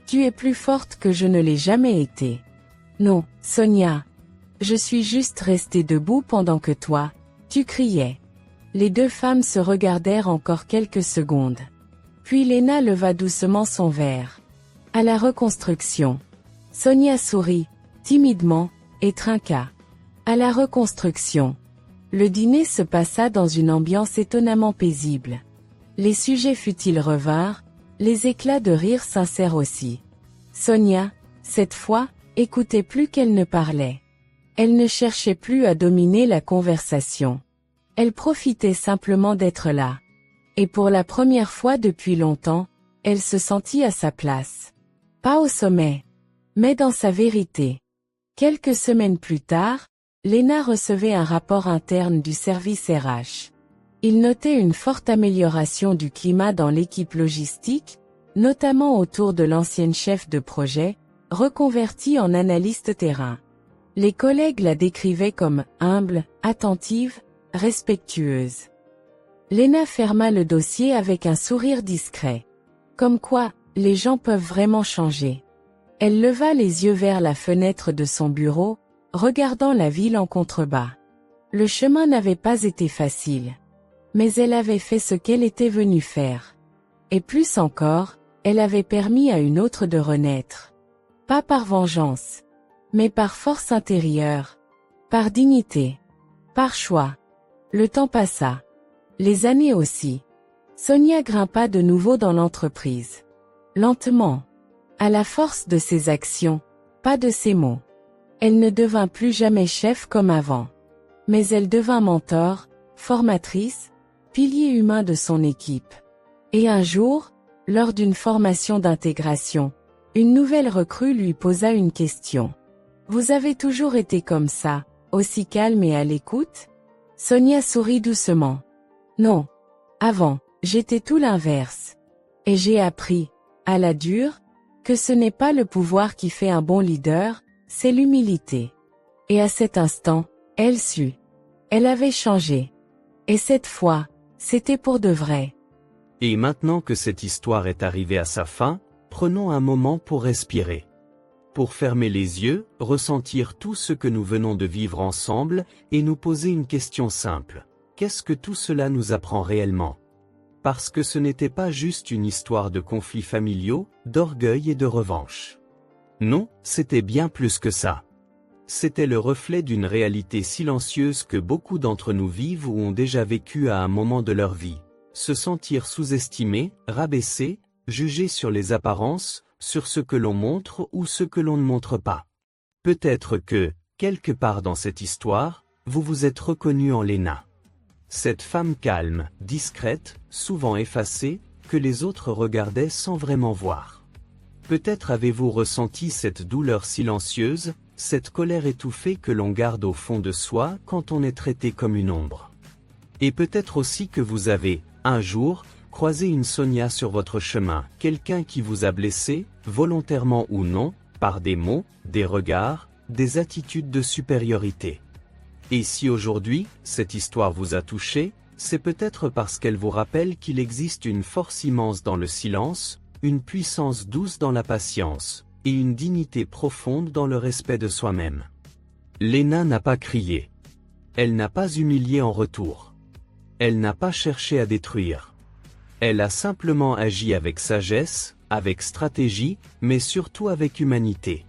Tu es plus forte que je ne l'ai jamais été. Non, Sonia. Je suis juste restée debout pendant que toi, tu criais. Les deux femmes se regardèrent encore quelques secondes. Puis Léna leva doucement son verre. À la reconstruction. Sonia sourit, timidement, et trinqua. À la reconstruction. Le dîner se passa dans une ambiance étonnamment paisible. Les sujets futiles revinrent, les éclats de rire sincères aussi. Sonia, cette fois, écoutait plus qu'elle ne parlait. Elle ne cherchait plus à dominer la conversation. Elle profitait simplement d'être là. Et pour la première fois depuis longtemps, elle se sentit à sa place. Pas au sommet, mais dans sa vérité. Quelques semaines plus tard, Léna recevait un rapport interne du service RH. Il notait une forte amélioration du climat dans l'équipe logistique, notamment autour de l'ancienne chef de projet, reconvertie en analyste terrain. Les collègues la décrivaient comme humble, attentive, respectueuse. Léna ferma le dossier avec un sourire discret. Comme quoi, les gens peuvent vraiment changer. Elle leva les yeux vers la fenêtre de son bureau, regardant la ville en contrebas. Le chemin n'avait pas été facile. Mais elle avait fait ce qu'elle était venue faire. Et plus encore, elle avait permis à une autre de renaître. Pas par vengeance, mais par force intérieure, par dignité, par choix. Le temps passa. Les années aussi. Sonia grimpa de nouveau dans l'entreprise. Lentement. À la force de ses actions, pas de ses mots. Elle ne devint plus jamais chef comme avant. Mais elle devint mentor, formatrice, pilier humain de son équipe. Et un jour, lors d'une formation d'intégration, une nouvelle recrue lui posa une question. « Vous avez toujours été comme ça, aussi calme et à l'écoute ?» Sonia sourit doucement. « Non. Avant, j'étais tout l'inverse. Et j'ai appris, à la dure, que ce n'est pas le pouvoir qui fait un bon leader, c'est l'humilité. » Et à cet instant, elle sut. Elle avait changé. Et cette fois, c'était pour de vrai. Et maintenant que cette histoire est arrivée à sa fin, prenons un moment pour respirer. Pour fermer les yeux, ressentir tout ce que nous venons de vivre ensemble, et nous poser une question simple. Qu'est-ce que tout cela nous apprend réellement? Parce que ce n'était pas juste une histoire de conflits familiaux, d'orgueil et de revanche. Non, c'était bien plus que ça. C'était le reflet d'une réalité silencieuse que beaucoup d'entre nous vivent ou ont déjà vécu à un moment de leur vie. Se sentir sous-estimé, rabaissé, jugé sur les apparences, sur ce que l'on montre ou ce que l'on ne montre pas. Peut-être que, quelque part dans cette histoire, vous vous êtes reconnu en Léna. Cette femme calme, discrète, souvent effacée, que les autres regardaient sans vraiment voir. Peut-être avez-vous ressenti cette douleur silencieuse, cette colère étouffée que l'on garde au fond de soi quand on est traité comme une ombre. Et peut-être aussi que vous avez, un jour, croisé une Sonia sur votre chemin, quelqu'un qui vous a blessé, volontairement ou non, par des mots, des regards, des attitudes de supériorité. Et si aujourd'hui, cette histoire vous a touché, c'est peut-être parce qu'elle vous rappelle qu'il existe une force immense dans le silence, une puissance douce dans la patience, et une dignité profonde dans le respect de soi-même. Léna n'a pas crié. Elle n'a pas humilié en retour. Elle n'a pas cherché à détruire. Elle a simplement agi avec sagesse, avec stratégie, mais surtout avec humanité.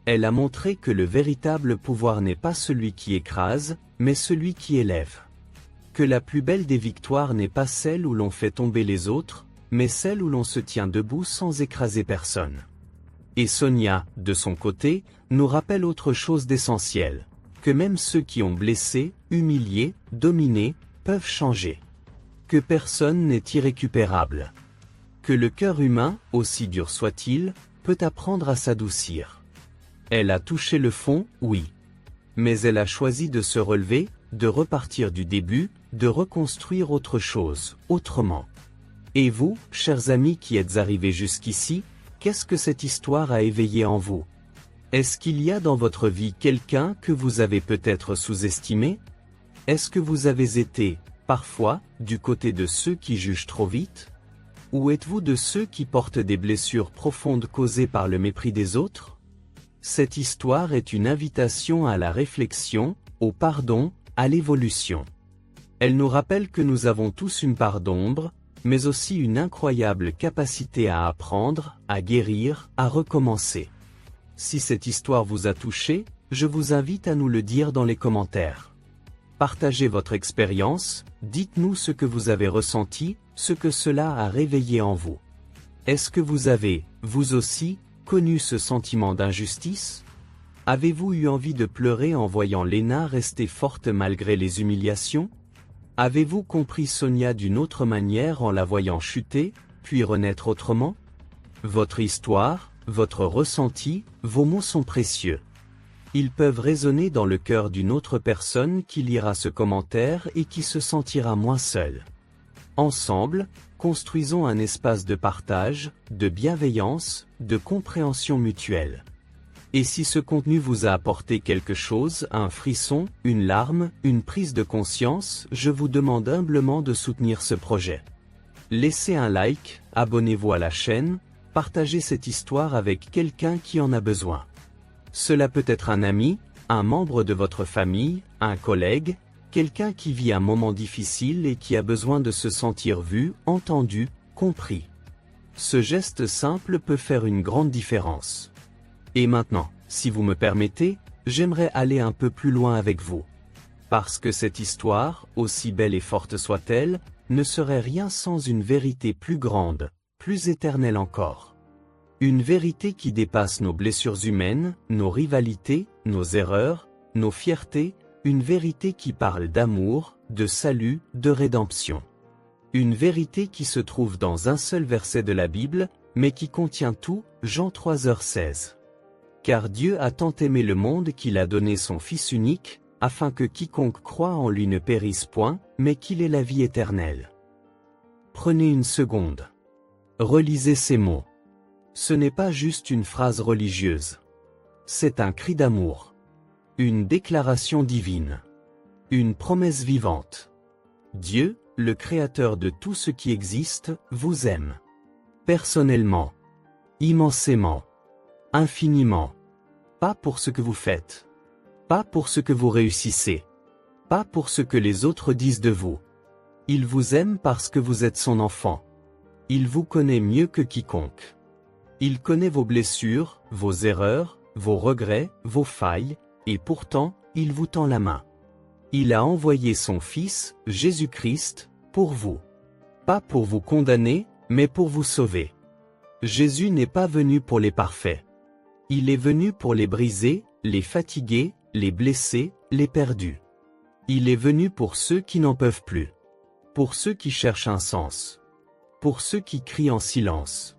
Elle a montré que le véritable pouvoir n'est pas celui qui écrase, mais celui qui élève. Que la plus belle des victoires n'est pas celle où l'on fait tomber les autres, mais celle où l'on se tient debout sans écraser personne. Et Sonia, de son côté, nous rappelle autre chose d'essentiel, que même ceux qui ont blessé, humilié, dominé, peuvent changer. Que personne n'est irrécupérable. Que le cœur humain, aussi dur soit-il, peut apprendre à s'adoucir. Elle a touché le fond, oui. Mais elle a choisi de se relever, de repartir du début, de reconstruire autre chose, autrement. Et vous, chers amis qui êtes arrivés jusqu'ici, qu'est-ce que cette histoire a éveillé en vous? Est-ce qu'il y a dans votre vie quelqu'un que vous avez peut-être sous-estimé? Est-ce que vous avez été, parfois, du côté de ceux qui jugent trop vite? Ou êtes-vous de ceux qui portent des blessures profondes causées par le mépris des autres? Cette histoire est une invitation à la réflexion, au pardon, à l'évolution. Elle nous rappelle que nous avons tous une part d'ombre, mais aussi une incroyable capacité à apprendre, à guérir, à recommencer. Si cette histoire vous a touché, je vous invite à nous le dire dans les commentaires. Partagez votre expérience, dites-nous ce que vous avez ressenti, ce que cela a réveillé en vous. Est-ce que vous avez, vous aussi, connu ce sentiment d'injustice? Avez-vous eu envie de pleurer en voyant Léna rester forte malgré les humiliations? Avez-vous compris Sonia d'une autre manière en la voyant chuter, puis renaître autrement? Votre histoire, votre ressenti, vos mots sont précieux. Ils peuvent résonner dans le cœur d'une autre personne qui lira ce commentaire et qui se sentira moins seule. Ensemble, construisons un espace de partage, de bienveillance, de compréhension mutuelle. Et si ce contenu vous a apporté quelque chose, un frisson, une larme, une prise de conscience, je vous demande humblement de soutenir ce projet. Laissez un like, abonnez-vous à la chaîne, partagez cette histoire avec quelqu'un qui en a besoin. Cela peut être un ami, un membre de votre famille, un collègue, quelqu'un qui vit un moment difficile et qui a besoin de se sentir vu, entendu, compris. Ce geste simple peut faire une grande différence. Et maintenant, si vous me permettez, j'aimerais aller un peu plus loin avec vous. Parce que cette histoire, aussi belle et forte soit-elle, ne serait rien sans une vérité plus grande, plus éternelle encore. Une vérité qui dépasse nos blessures humaines, nos rivalités, nos erreurs, nos fiertés, une vérité qui parle d'amour, de salut, de rédemption. Une vérité qui se trouve dans un seul verset de la Bible, mais qui contient tout, Jean 3h16. Car Dieu a tant aimé le monde qu'il a donné son Fils unique, afin que quiconque croit en lui ne périsse point, mais qu'il ait la vie éternelle. Prenez une seconde. Relisez ces mots. Ce n'est pas juste une phrase religieuse. C'est un cri d'amour. Une déclaration divine. Une promesse vivante. Dieu, le Créateur de tout ce qui existe, vous aime. Personnellement. Immensément. Infiniment. Pas pour ce que vous faites. Pas pour ce que vous réussissez. Pas pour ce que les autres disent de vous. Il vous aime parce que vous êtes son enfant. Il vous connaît mieux que quiconque. Il connaît vos blessures, vos erreurs, vos regrets, vos failles, et pourtant, il vous tend la main. Il a envoyé son Fils, Jésus-Christ, pour vous. Pas pour vous condamner, mais pour vous sauver. Jésus n'est pas venu pour les parfaits. Il est venu pour les brisés, les fatigués, les blessés, les perdus. Il est venu pour ceux qui n'en peuvent plus. Pour ceux qui cherchent un sens. Pour ceux qui crient en silence.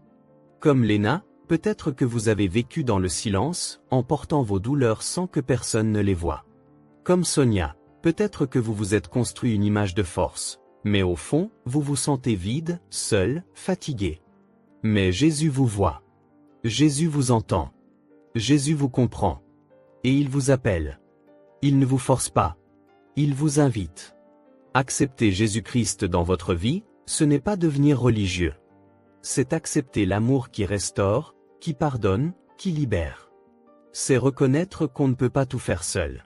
Comme Léna, peut-être que vous avez vécu dans le silence, en portant vos douleurs sans que personne ne les voie. Comme Sonia, peut-être que vous vous êtes construit une image de force, mais au fond, vous vous sentez vide, seul, fatigué. Mais Jésus vous voit. Jésus vous entend. Jésus vous comprend. Et il vous appelle. Il ne vous force pas. Il vous invite. Accepter Jésus-Christ dans votre vie, ce n'est pas devenir religieux. C'est accepter l'amour qui restaure, qui pardonne, qui libère. C'est reconnaître qu'on ne peut pas tout faire seul.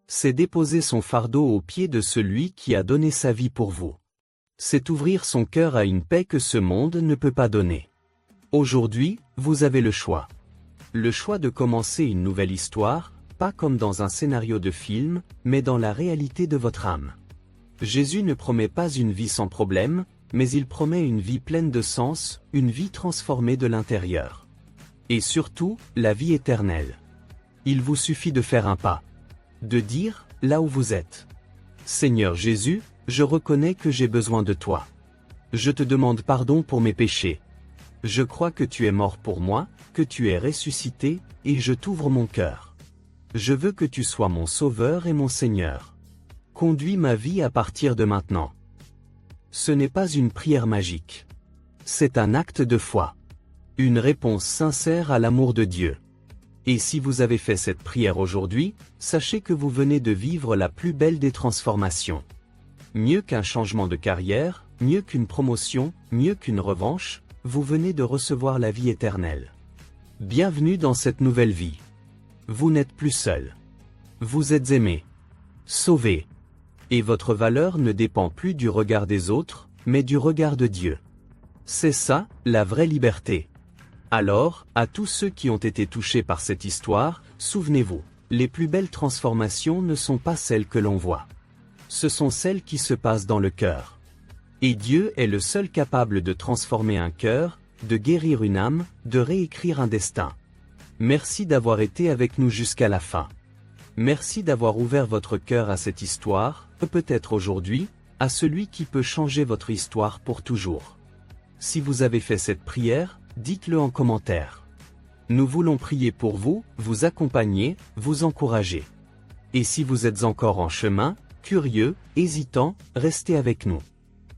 C'est déposer son fardeau aux pieds de celui qui a donné sa vie pour vous. C'est ouvrir son cœur à une paix que ce monde ne peut pas donner. Aujourd'hui, vous avez le choix. Le choix de commencer une nouvelle histoire, pas comme dans un scénario de film, mais dans la réalité de votre âme. Jésus ne promet pas une vie sans problème, mais il promet une vie pleine de sens, une vie transformée de l'intérieur. Et surtout, la vie éternelle. Il vous suffit de faire un pas. De dire, là où vous êtes. Seigneur Jésus, je reconnais que j'ai besoin de toi. Je te demande pardon pour mes péchés. Je crois que tu es mort pour moi, que tu es ressuscité, et je t'ouvre mon cœur. Je veux que tu sois mon Sauveur et mon Seigneur. Conduis ma vie à partir de maintenant. Ce n'est pas une prière magique. C'est un acte de foi. Une réponse sincère à l'amour de Dieu. Et si vous avez fait cette prière aujourd'hui, sachez que vous venez de vivre la plus belle des transformations. Mieux qu'un changement de carrière, mieux qu'une promotion, mieux qu'une revanche, vous venez de recevoir la vie éternelle. Bienvenue dans cette nouvelle vie. Vous n'êtes plus seul. Vous êtes aimé. Sauvé. Et votre valeur ne dépend plus du regard des autres, mais du regard de Dieu. C'est ça, la vraie liberté. Alors, à tous ceux qui ont été touchés par cette histoire, souvenez-vous, les plus belles transformations ne sont pas celles que l'on voit. Ce sont celles qui se passent dans le cœur. Et Dieu est le seul capable de transformer un cœur, de guérir une âme, de réécrire un destin. Merci d'avoir été avec nous jusqu'à la fin. Merci d'avoir ouvert votre cœur à cette histoire, peut-être aujourd'hui, à celui qui peut changer votre histoire pour toujours. Si vous avez fait cette prière, dites-le en commentaire. Nous voulons prier pour vous, vous accompagner, vous encourager. Et si vous êtes encore en chemin, curieux, hésitant, restez avec nous.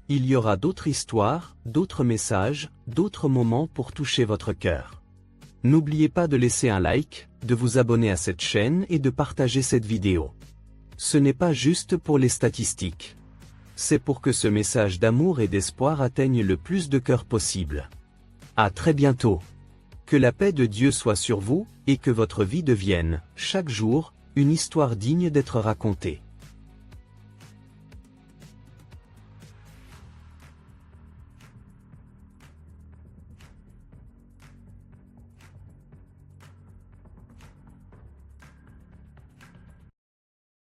Il y aura d'autres histoires, d'autres messages, d'autres moments pour toucher votre cœur. N'oubliez pas de laisser un like, de vous abonner à cette chaîne et de partager cette vidéo. Ce n'est pas juste pour les statistiques. C'est pour que ce message d'amour et d'espoir atteigne le plus de cœurs possible. À très bientôt. Que la paix de Dieu soit sur vous, et que votre vie devienne, chaque jour, une histoire digne d'être racontée.